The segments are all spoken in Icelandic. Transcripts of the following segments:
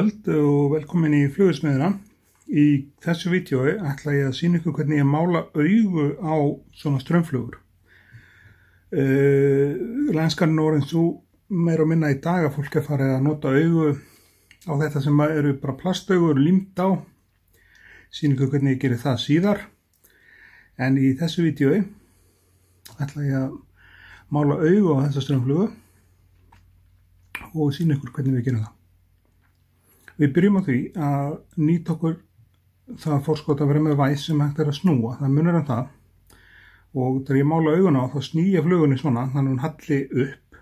kvöld og velkomin í Flugsmiðjuna. Í þessu vídeói ætla ég að sýna ykkur hvernig ég mála augu á svona straumflugur. Lenskan er orðin svo meira og minna í dag að fólk er farið að nota augu á þetta sem eru bara plastaugu og límt á. Sýna ykkur hvernig ég gerir það síðar. En í þessu vídeói ætla ég að mála augu á þessa straumflugu og sýna ykkur hvernig við gerum það. Við byrjum á því að nýta okkur það forskot að vera með væs sem hægt er að snúa. Það munur um það. Og þegar ég mála augun á þá sný ég flugunni svona, þannig að hún halli upp.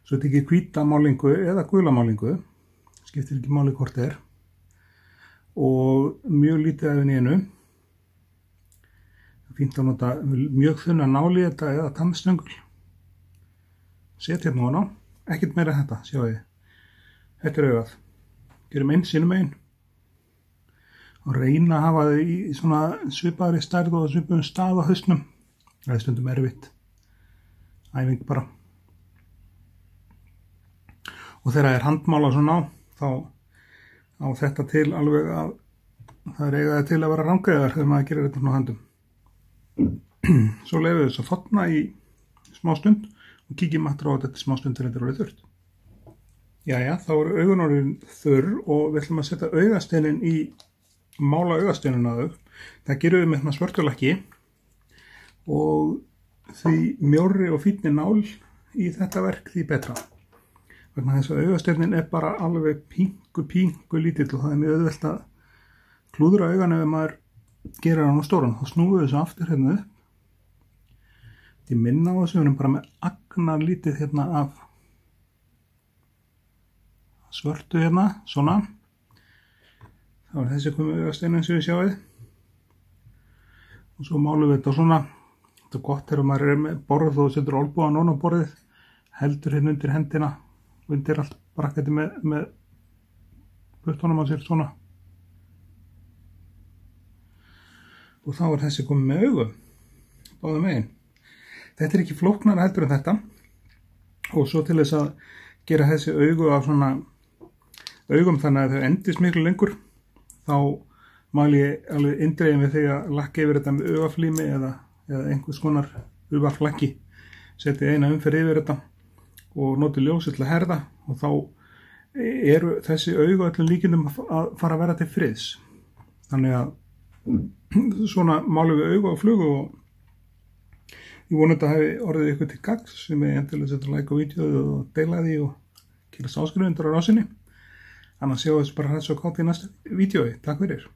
Svo þetta ekki hvíta málingu eða gula málingu. Skiptir ekki máli hvort er. Og mjög lítið af henni einu. Fínt að nota mjög þunna náli þetta eða tannstöngul. Set hérna ofan á. Ekkert meira en þetta, sjáu þið. Þetta er augað. Gerum einn sínum einn og reyna að hafa þau í svona svipaðri stærð og svipaðum stað á hausnum. Það er stundum erfitt. Æfing bara. Og þegar það er handmála svona á, þá á þetta til alveg að það er eigaði til að vera rangaðar þegar maður gerir þetta svona handum. Svo lefum við þess að þotna í smá stund og kíkjum aftur á þetta smá stund til þetta er orðið þurrt. Jæja, þá eru augun orðin þurr og við ætlum að setja augasteinin í mála augasteinina á þau. Það gerum við með svörtulakki og því mjórri og fínni nál í þetta verk því betra. Vegna þess að augasteinin er bara alveg píngu lítill og það er mjög auðvelt að klúðra augan ef maður gerir hann á stóran. Þá snúum við þessu aftur hérna upp. Því minna á þessu, við erum bara með agnar lítið hérna af svörtu hérna, svona. Þá er þessi komið augasteinin sem við sjáum. Og svo málum við þetta svona. Þetta er gott þegar maður er með borð og setur olnbogann ofan á borðið. Heldur hérna undir hendina. Undir allt brakketi með puttunum á sér svona. Og þá er þessi komið með augu. Báðum megin. Þetta er ekki flóknara heldur en þetta. Og svo til þess að gera þessi augu af svona augum þannig að þau endist miklu lengur, þá mæli ég alveg indreiðin við þegar að lakka yfir þetta með augaflími eða einhvers konar urvarflakki. Setja eina umferð yfir þetta og noti ljósið til að herða og þá eru þessi augu öllum líkindum að fara að vera til friðs. Þannig að svona málum við augu á flugu og ég vona þetta hafi orðið ykkur til gagns sem ég endilega setja like á vídeóðu og deila því og kýrast áskrifundur á rásinni. Annars sjáum við bara þessu kátt í næsta vídeói. Takk fyrir.